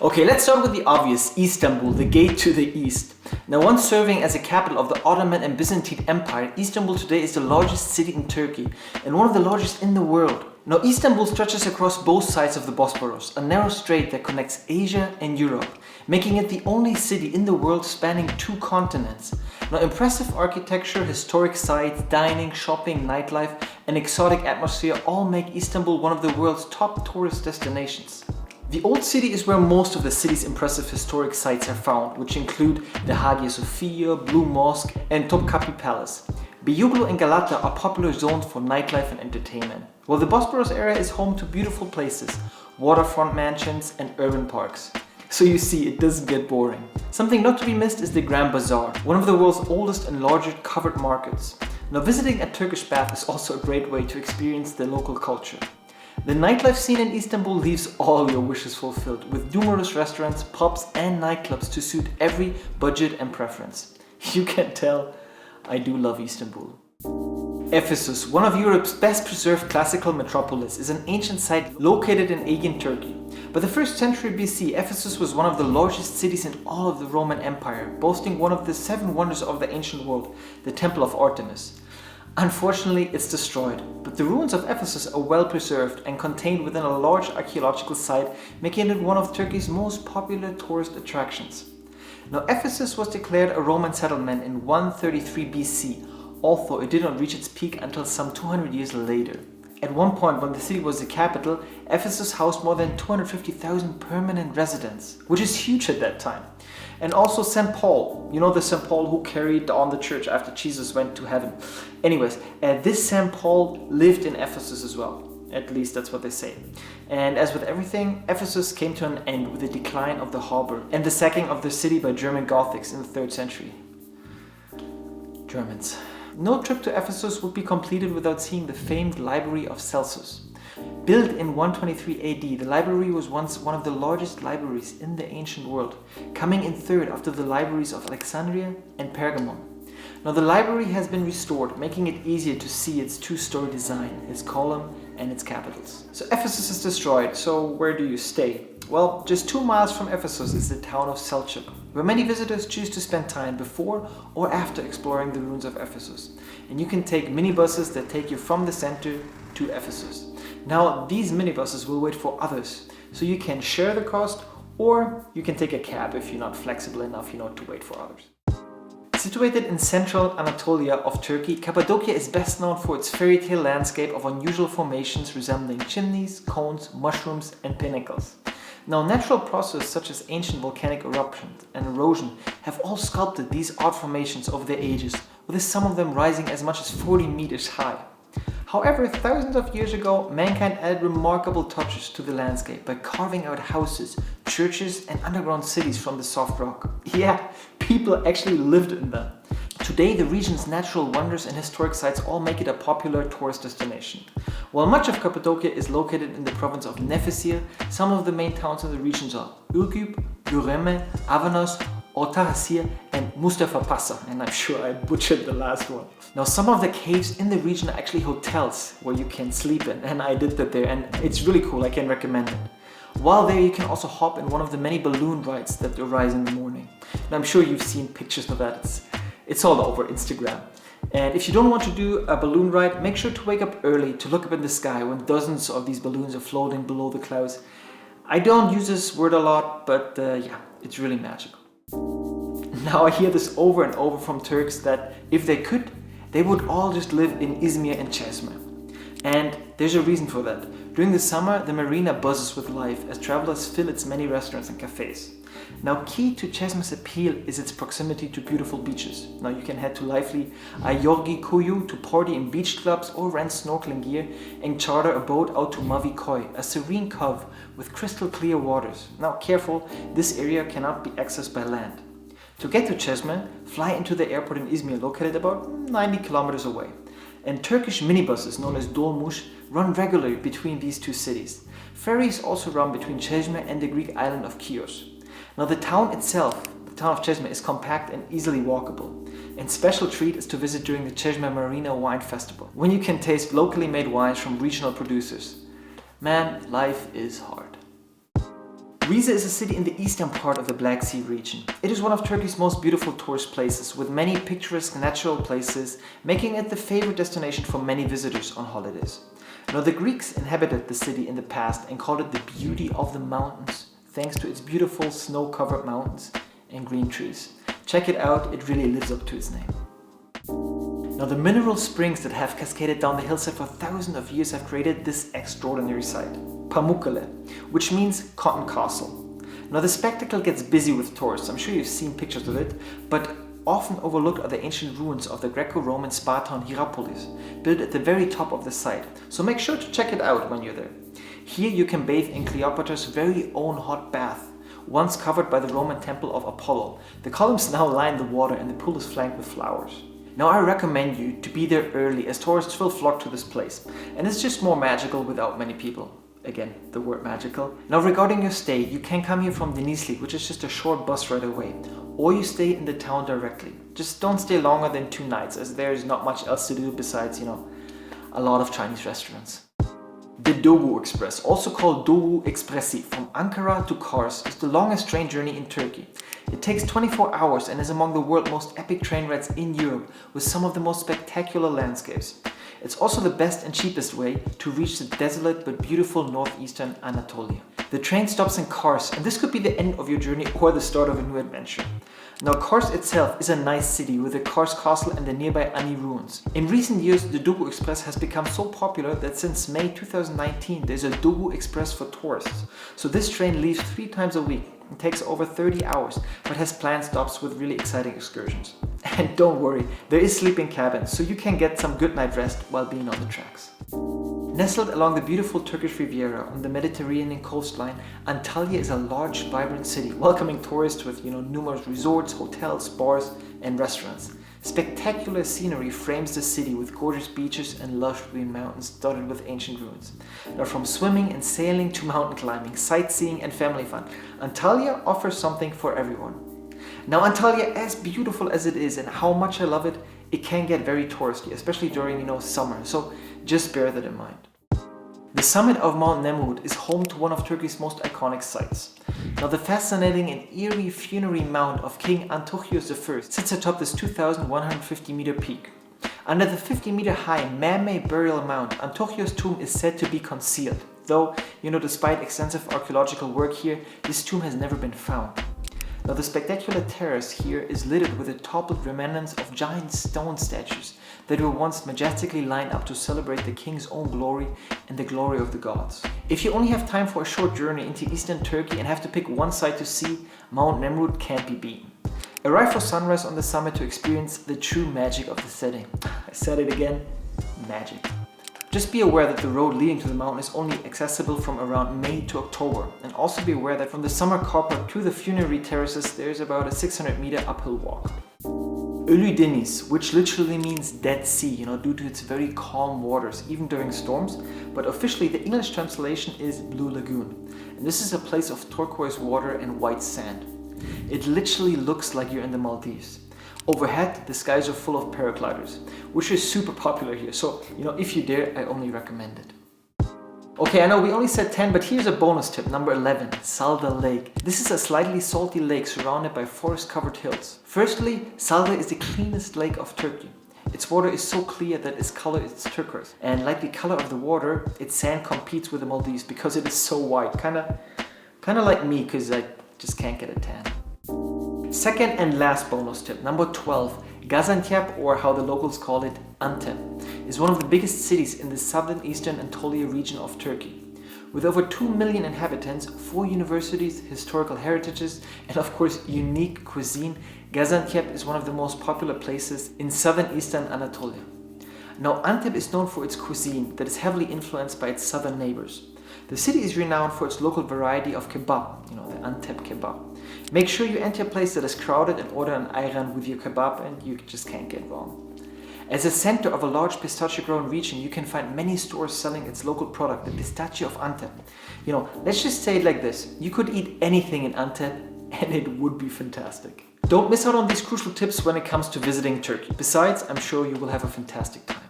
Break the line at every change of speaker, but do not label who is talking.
Okay, let's start with the obvious, Istanbul, the gate to the east. Now, once serving as a capital of the Ottoman and Byzantine Empire, Istanbul today is the largest city in Turkey and one of the largest in the world. Now, Istanbul stretches across both sides of the Bosporus, a narrow strait that connects Asia and Europe, making it the only city in the world spanning 2 continents. Now, impressive architecture, historic sites, dining, shopping, nightlife, and exotic atmosphere all make Istanbul one of the world's top tourist destinations. The Old City is where most of the city's impressive historic sites are found, which include the Hagia Sophia, Blue Mosque, and Topkapi Palace. Beyoğlu and Galata are popular zones for nightlife and entertainment, while the Bosporus area is home to beautiful places, waterfront mansions, and urban parks. So you see, it doesn't get boring. Something not to be missed is the Grand Bazaar, one of the world's oldest and largest covered markets. Now, visiting a Turkish bath is also a great way to experience the local culture. The nightlife scene in Istanbul leaves all your wishes fulfilled, with numerous restaurants, pubs, and nightclubs to suit every budget and preference. You can tell I do love Istanbul. Ephesus, one of Europe's best preserved classical metropolis, is an ancient site located in Aegean Turkey. By the 1st century BC, Ephesus was one of the largest cities in all of the Roman Empire, boasting one of the 7 wonders of the ancient world, the Temple of Artemis. Unfortunately, it's destroyed, but the ruins of Ephesus are well preserved and contained within a large archaeological site, making it one of Turkey's most popular tourist attractions. Now, Ephesus was declared a Roman settlement in 133 BC, although it did not reach its peak until some 200 years later. At one point, when the city was the capital, Ephesus housed more than 250,000 permanent residents, which is huge at that time. And also St. Paul, you know, the St. Paul who carried on the church after Jesus went to heaven. Anyways, this St. Paul lived in Ephesus as well. At least that's what they say. And as with everything, Ephesus came to an end with the decline of the harbor and the sacking of the city by German Gothics in the 3rd century. Germans. No trip to Ephesus would be completed without seeing the famed Library of Celsus. Built in 123 AD, the library was once one of the largest libraries in the ancient world, coming in 3rd after the libraries of Alexandria and Pergamon. Now, the library has been restored, making it easier to see its 2-story design, its column, and its capitals. So Ephesus is destroyed, so where do you stay? Well, just 2 miles from Ephesus is the town of Selçuk, where many visitors choose to spend time before or after exploring the ruins of Ephesus. And you can take minibuses that take you from the center to Ephesus. Now, these minibuses will wait for others, so you can share the cost, or you can take a cab if you're not flexible enough, to wait for others. Situated in central Anatolia of Turkey, Cappadocia is best known for its fairy tale landscape of unusual formations resembling chimneys, cones, mushrooms, and pinnacles. Now, natural processes such as ancient volcanic eruptions and erosion have all sculpted these odd formations over the ages, with some of them rising as much as 40 meters high. However, thousands of years ago, mankind added remarkable touches to the landscape by carving out houses, churches, and underground cities from the soft rock. Yeah, people actually lived in them. Today, the region's natural wonders and historic sites all make it a popular tourist destination. While much of Cappadocia is located in the province of Nefisir, some of the main towns in the regions are Ürgüp, Göreme, Avanos, Ortaköy, and Mustafa Pasa, and I'm sure I butchered the last one. Now, some of the caves in the region are actually hotels where you can sleep in, and I did that there, and it's really cool. I can recommend it. While there, you can also hop in one of the many balloon rides that arise in the morning. And I'm sure you've seen pictures of that. It's all over Instagram. And if you don't want to do a balloon ride, make sure to wake up early to look up in the sky when dozens of these balloons are floating below the clouds. I don't use this word a lot, but yeah, it's really magical. Now, I hear this over and over from Turks that if they could, they would all just live in Izmir and Çeşme. And there's a reason for that. During the summer, the marina buzzes with life as travelers fill its many restaurants and cafes. Now, key to Çeşme's appeal is its proximity to beautiful beaches. Now, you can head to lively Ayorgi Kuyu to party in beach clubs or rent snorkeling gear and charter a boat out to Mavi Koy, a serene cove with crystal clear waters. Now, careful, this area cannot be accessed by land. To get to Çeşme, fly into the airport in Izmir, located about 90 kilometers away. And Turkish minibuses known as dolmuş run regularly between these 2 cities. Ferries also run between Çeşme and the Greek island of Chios. Now, the town itself, the town of Çeşme, is compact and easily walkable. And special treat is to visit during the Çeşme Marina Wine Festival, when you can taste locally made wines from regional producers. Man, life is hard. Rize is a city in the eastern part of the Black Sea region. It is one of Turkey's most beautiful tourist places, with many picturesque natural places, making it the favorite destination for many visitors on holidays. Now, the Greeks inhabited the city in the past and called it the beauty of the mountains, thanks to its beautiful snow-covered mountains and green trees. Check it out, it really lives up to its name. Now, the mineral springs that have cascaded down the hillside for thousands of years have created this extraordinary site, Pamukkale, which means cotton castle. Now, the spectacle gets busy with tourists. I'm sure you've seen pictures of it, but often overlooked are the ancient ruins of the Greco-Roman spa town Hierapolis, built at the very top of the site. So make sure to check it out when you're there. Here you can bathe in Cleopatra's very own hot bath, once covered by the Roman temple of Apollo. The columns now line the water and the pool is flanked with flowers. Now, I recommend you to be there early, as tourists will flock to this place, and it's just more magical without many people. Again, the word magical. Now, regarding your stay, you can come here from Denizli, which is just a short bus ride away, or you stay in the town directly. Just don't stay longer than 2 nights, as there is not much else to do besides, a lot of Chinese restaurants. The Doğu Express, also called Doğu Expressi, from Ankara to Kars, is the longest train journey in Turkey. It takes 24 hours and is among the world's most epic train rides in Europe, with some of the most spectacular landscapes. It's also the best and cheapest way to reach the desolate but beautiful northeastern Anatolia. The train stops in Kars, and this could be the end of your journey or the start of a new adventure. Now, Kars itself is a nice city with the Kars Castle and the nearby Ani ruins. In recent years, the Doğu Express has become so popular that since May 2019 there's a Doğu Express for tourists. So this train leaves 3 times a week and takes over 30 hours, but has planned stops with really exciting excursions. And don't worry, there is sleeping cabins, so you can get some good night rest while being on the tracks. Nestled along the beautiful Turkish Riviera on the Mediterranean coastline, Antalya is a large, vibrant city, welcoming tourists with numerous resorts, hotels, bars, and restaurants. Spectacular scenery frames the city with gorgeous beaches and lush green mountains dotted with ancient ruins. Now, from swimming and sailing to mountain climbing, sightseeing, and family fun, Antalya offers something for everyone. Now, Antalya, as beautiful as it is and how much I love it, it can get very touristy, especially during summer, so just bear that in mind. The summit of Mount Nemrut is home to one of Turkey's most iconic sites. Now, the fascinating and eerie funerary mound of King Antiochus I sits atop this 2,150-meter peak. Under the 50-meter high man-made burial mound, Antiochus' tomb is said to be concealed, though, despite extensive archaeological work here, this tomb has never been found. Now, the spectacular terrace here is littered with the toppled remnants of giant stone statues that were once majestically lined up to celebrate the king's own glory and the glory of the gods. If you only have time for a short journey into eastern Turkey and have to pick one site to see, Mount Nemrut can't be beaten. Arrive for sunrise on the summit to experience the true magic of the setting. I said it again, magic. Just be aware that the road leading to the mountain is only accessible from around May to October, and also be aware that from the summer car park to the funerary terraces there is about a 600-meter uphill walk. Ölü Deniz, which literally means Dead Sea, due to its very calm waters, even during storms, but officially the English translation is Blue Lagoon, and this is a place of turquoise water and white sand. It literally looks like you're in the Maldives. Overhead, the skies are full of paragliders, which is super popular here, so if you dare, I only recommend it. Okay, I know we only said 10, but here's a bonus tip, number 11, Salda Lake. This is a slightly salty lake surrounded by forest-covered hills. Firstly, Salda is the cleanest lake of Turkey. Its water is so clear that its color is turquoise, and like the color of the water, its sand competes with the Maldives because it is so white, kinda like me, because I just can't get a tan. Second and last bonus tip, number 12, Gaziantep, or how the locals call it, Antep, is one of the biggest cities in the southern eastern Anatolia region of Turkey. With over 2 million inhabitants, 4 universities, historical heritages, and of course unique cuisine, Gaziantep is one of the most popular places in southern eastern Anatolia. Now, Antep is known for its cuisine that is heavily influenced by its southern neighbors. The city is renowned for its local variety of kebab, the Antep kebab. Make sure you enter a place that is crowded and order an ayran with your kebab, and you just can't get wrong. As a center of a large pistachio-grown region, you can find many stores selling its local product, the pistachio of Antep. Let's just say it like this, you could eat anything in Antep and it would be fantastic. Don't miss out on these crucial tips when it comes to visiting Turkey. Besides, I'm sure you will have a fantastic time.